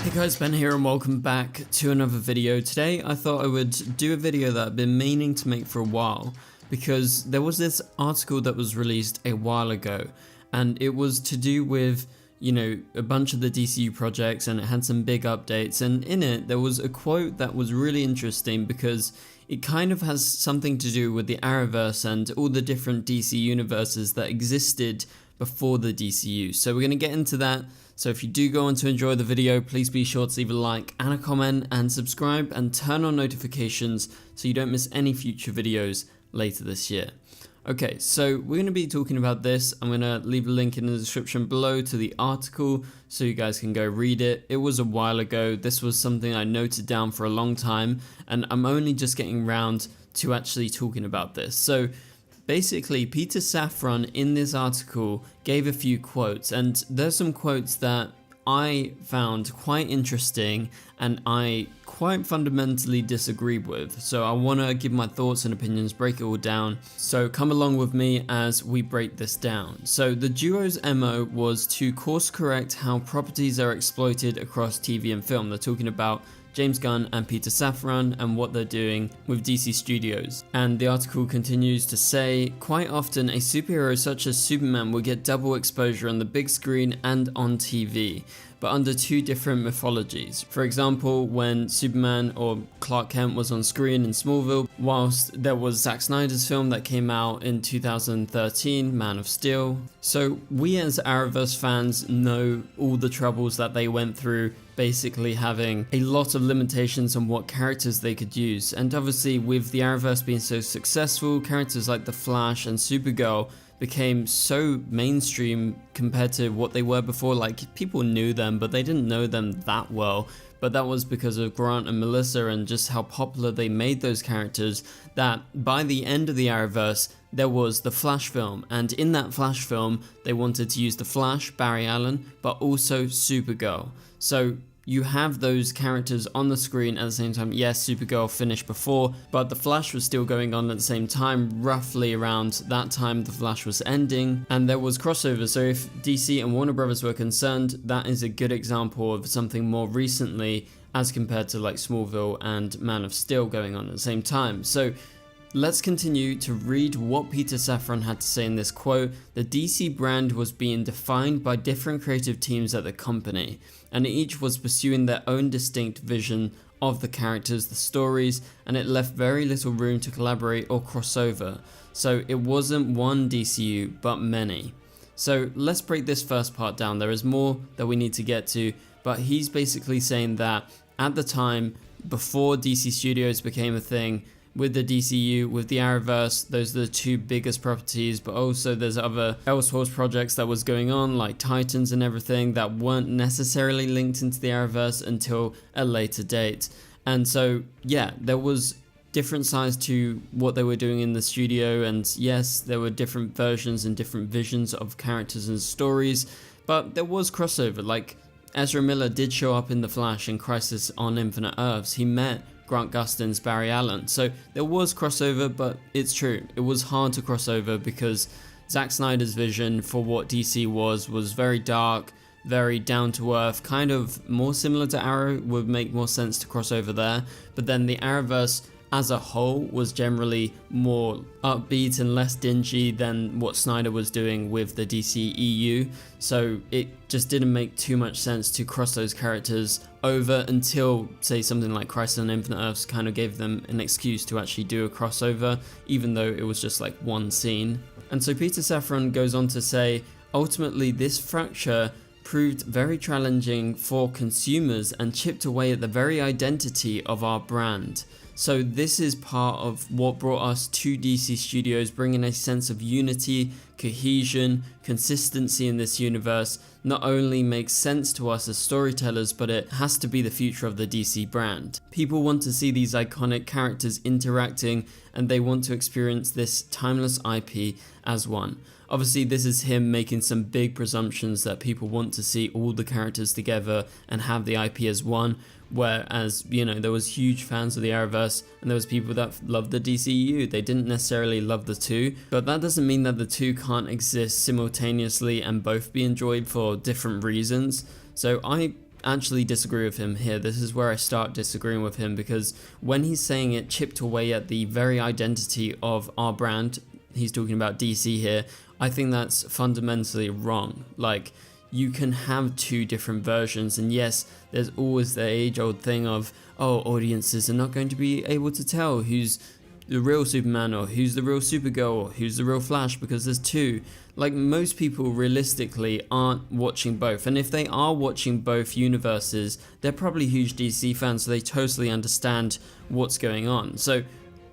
Hey guys, Ben here and welcome back to another video. Today I thought I would do a video that I've been meaning to make for a while because there was this article that was released a while ago and it was to do with, you know, a bunch of the DCU projects, and it had some big updates, and in it there was a quote that was really interesting because it kind of has something to do with the Arrowverse and all the different DC universes that existed before the DCU. So we're going to get into that. So if you do go on to enjoy the video, please be sure to leave a like and a comment and subscribe and turn on notifications so you don't miss any future videos later this year. Okay, so we're going to be talking about this. I'm going to leave a link in the description below to the article so you guys can go read it. It was a while ago. This was something I noted down for a long time, and I'm only just getting around to actually talking about this. So basically, Peter Saffron in this article gave a few quotes, and there's some quotes that I found quite interesting and I quite fundamentally disagree with. So I want to give my thoughts and opinions, break it all down. So come along with me as we break this down. So the duo's MO was to course correct how properties are exploited across TV and film. They're talking about James Gunn and Peter Saffron and what they're doing with DC Studios. And the article continues to say, quite often a superhero such as Superman will get double exposure on the big screen and on TV, but under two different mythologies. For example, when Superman or Clark Kent was on screen in Smallville, whilst there was Zack Snyder's film that came out in 2013, Man of Steel. So we as Arrowverse fans know all the troubles that they went through, basically having a lot of limitations on what characters they could use. And obviously with the Arrowverse being so successful, characters like The Flash and Supergirl became so mainstream compared to what they were before. Like, people knew them, but they didn't know them that well. But that was because of Grant and Melissa and just how popular they made those characters, that by the end of the Arrowverse, there was the Flash film. And in that Flash film, they wanted to use the Flash, Barry Allen, but also Supergirl. So you have those characters on the screen at the same time. Yes, Supergirl finished before, but the Flash was still going on at the same time. Roughly around that time, the Flash was ending, and there was crossover. So if DC and Warner Brothers were concerned, that is a good example of something more recently as compared to like Smallville and Man of Steel going on at the same time. So let's continue to read what Peter Saffron had to say in this quote. The DC brand was being defined by different creative teams at the company, and each was pursuing their own distinct vision of the characters, the stories, and it left very little room to collaborate or crossover. So it wasn't one DCU, but many. So let's break this first part down. There is more that we need to get to, but he's basically saying that at the time, before DC Studios became a thing, with the DCU, with the Arrowverse, those are the two biggest properties, but also there's other Elseworlds projects that was going on, like Titans and everything, that weren't necessarily linked into the Arrowverse until a later date. And so, yeah, there was different sides to what they were doing in the studio, and yes, there were different versions and different visions of characters and stories, but there was crossover. Like, Ezra Miller did show up in The Flash in Crisis on Infinite Earths. He met Grant Gustin's Barry Allen. So there was crossover, but it's true, it was hard to cross over because Zack Snyder's vision for what DC was very dark, very down to earth, kind of more similar to Arrow, would make more sense to cross over there. But then the Arrowverse as a whole was generally more upbeat and less dingy than what Snyder was doing with the DC EU. So it just didn't make too much sense to cross those characters over until, say, something like Crisis on Infinite Earths kind of gave them an excuse to actually do a crossover, even though it was just like one scene. And so Peter Saffron goes on to say, ultimately this fracture proved very challenging for consumers and chipped away at the very identity of our brand. So this is part of what brought us to DC Studios, bringing a sense of unity, cohesion, consistency in this universe. Not only makes sense to us as storytellers, but it has to be the future of the DC brand. People want to see these iconic characters interacting, and they want to experience this timeless IP as one. Obviously, this is him making some big presumptions that people want to see all the characters together and have the IP as one, whereas, you know, there was huge fans of the Arrowverse and there was people that loved the DCU. They didn't necessarily love the two, but that doesn't mean that the two can't exist simultaneously and both be enjoyed for different reasons. So I actually disagree with him here. This is where I start disagreeing with him, because when he's saying it chipped away at the very identity of our brand, he's talking about DC here, I think that's fundamentally wrong. Like, you can have two different versions, and yes, there's always the age-old thing of, oh, audiences are not going to be able to tell who's the real Superman or who's the real Supergirl or who's the real Flash because there's two. Like, most people realistically aren't watching both, and if they are watching both universes, they're probably huge DC fans, so they totally understand what's going on. So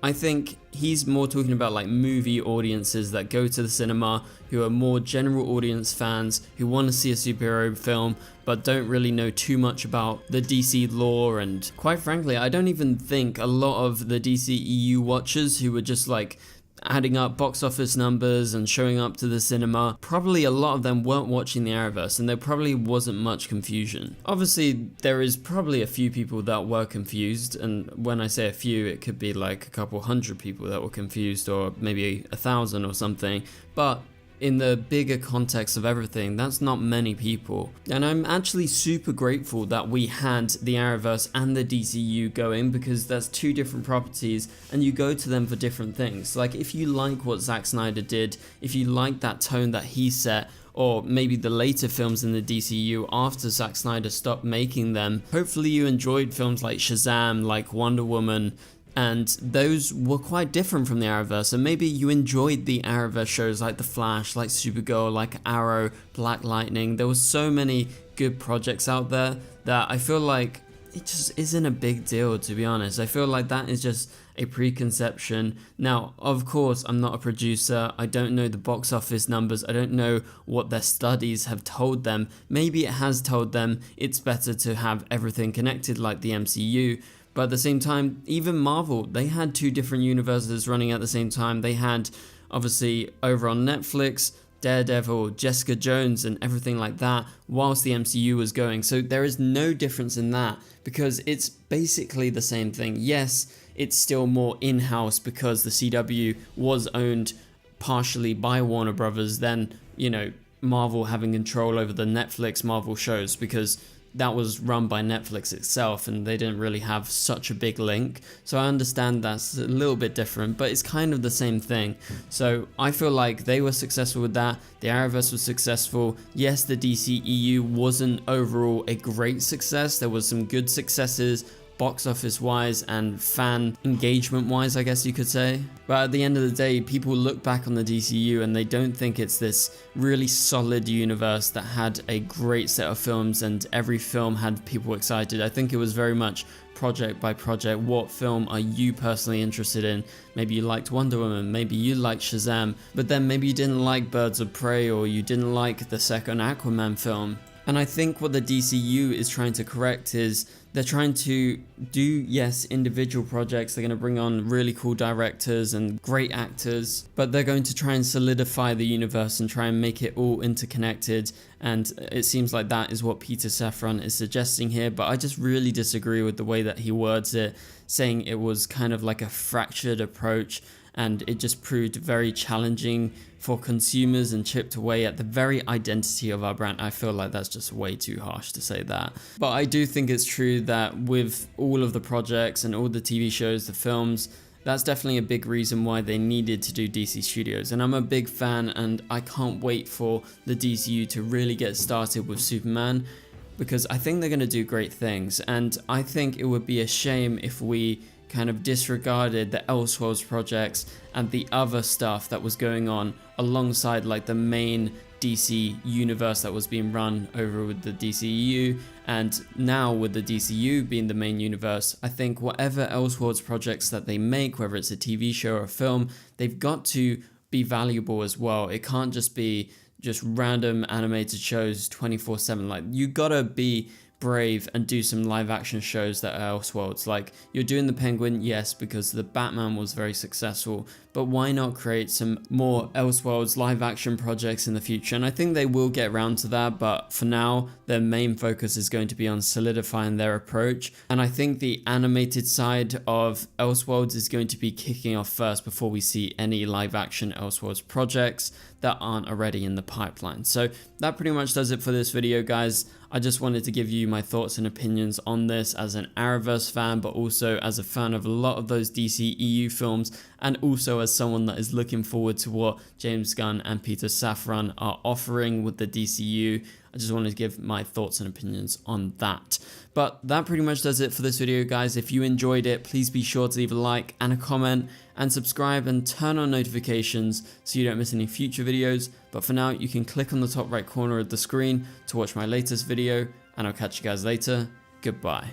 I think he's more talking about like movie audiences that go to the cinema, who are more general audience fans, who want to see a superhero film, but don't really know too much about the DC lore. And quite frankly, I don't even think a lot of the DCEU watchers who were just like adding up box office numbers and showing up to the cinema, probably a lot of them weren't watching the Arrowverse, and there probably wasn't much confusion. Obviously, there is probably a few people that were confused, and when I say a few, it could be like a couple hundred people that were confused, or maybe 1,000 or something, but in the bigger context of everything, that's not many people. And I'm actually super grateful that we had the Arrowverse and the DCU going, because that's two different properties and you go to them for different things. Like, if you like what Zack Snyder did, if you like that tone that he set, or maybe the later films in the DCU after Zack Snyder stopped making them, hopefully you enjoyed films like Shazam, like Wonder Woman, and those were quite different from the Arrowverse, and maybe you enjoyed the Arrowverse shows like The Flash, like Supergirl, like Arrow, Black Lightning. There were so many good projects out there that I feel like it just isn't a big deal, to be honest. I feel like that is just a preconception. Now, of course, I'm not a producer. I don't know the box office numbers. I don't know what their studies have told them. Maybe it has told them it's better to have everything connected like the MCU. But at the same time, even Marvel, they had two different universes running at the same time. They had, obviously, over on Netflix, Daredevil, Jessica Jones, and everything like that, whilst the MCU was going. So there is no difference in that, because it's basically the same thing. Yes, it's still more in-house because the CW was owned partially by Warner Brothers than, you know, Marvel having control over the Netflix Marvel shows, because that was run by Netflix itself and they didn't really have such a big link. So I understand that's a little bit different, but it's kind of the same thing. So I feel like they were successful with that. The Arrowverse was successful. Yes, the DCEU wasn't overall a great success. There was some good successes, box office wise and fan engagement wise, I guess you could say. But at the end of the day, people look back on the DCU and they don't think it's this really solid universe that had a great set of films and every film had people excited. I think it was very much project by project. What film are you personally interested in? Maybe you liked Wonder Woman, maybe you liked Shazam, but then maybe you didn't like Birds of Prey, or you didn't like the second Aquaman film. And I think what the DCU is trying to correct is they're trying to do, yes, individual projects. They're going to bring on really cool directors and great actors, but they're going to try and solidify the universe and try and make it all interconnected. And it seems like that is what Peter Saffron is suggesting here, but I just really disagree with the way that he words it, saying it was kind of like a fractured approach, and it just proved very challenging for consumers and chipped away at the very identity of our brand. I feel like that's just way too harsh to say that. But I do think it's true that with all of the projects and all the TV shows, the films, that's definitely a big reason why they needed to do DC Studios. And I'm a big fan, and I can't wait for the DCU to really get started with Superman, because I think they're going to do great things. And I think it would be a shame if we kind of disregarded the Elseworlds projects and the other stuff that was going on alongside like the main DC universe that was being run over with the DCEU, and now with the DCU being the main universe, I think whatever Elseworlds projects that they make, whether it's a TV show or a film, they've got to be valuable as well. It can't just be just random animated shows 24/7. Like, you gotta be brave and do some live action shows that are Elseworlds. Like, you're doing the Penguin, yes, because the Batman was very successful, but why not create some more Elseworlds live action projects in the future? And I think they will get around to that, but for now their main focus is going to be on solidifying their approach. And I think the animated side of Elseworlds is going to be kicking off first before we see any live action Elseworlds projects. that aren't already in the pipeline. So that pretty much does it for this video, guys. I just wanted to give you my thoughts and opinions on this as an Arrowverse fan, but also as a fan of a lot of those DC EU films, and also as someone that is looking forward to what James Gunn and Peter Saffron are offering with the DCU. I just wanted to give my thoughts and opinions on that. But that pretty much does it for this video, guys. If you enjoyed it, please be sure to leave a like and a comment, and subscribe and turn on notifications so you don't miss any future videos. But for now, you can click on the top right corner of the screen to watch my latest video, and I'll catch you guys later. Goodbye.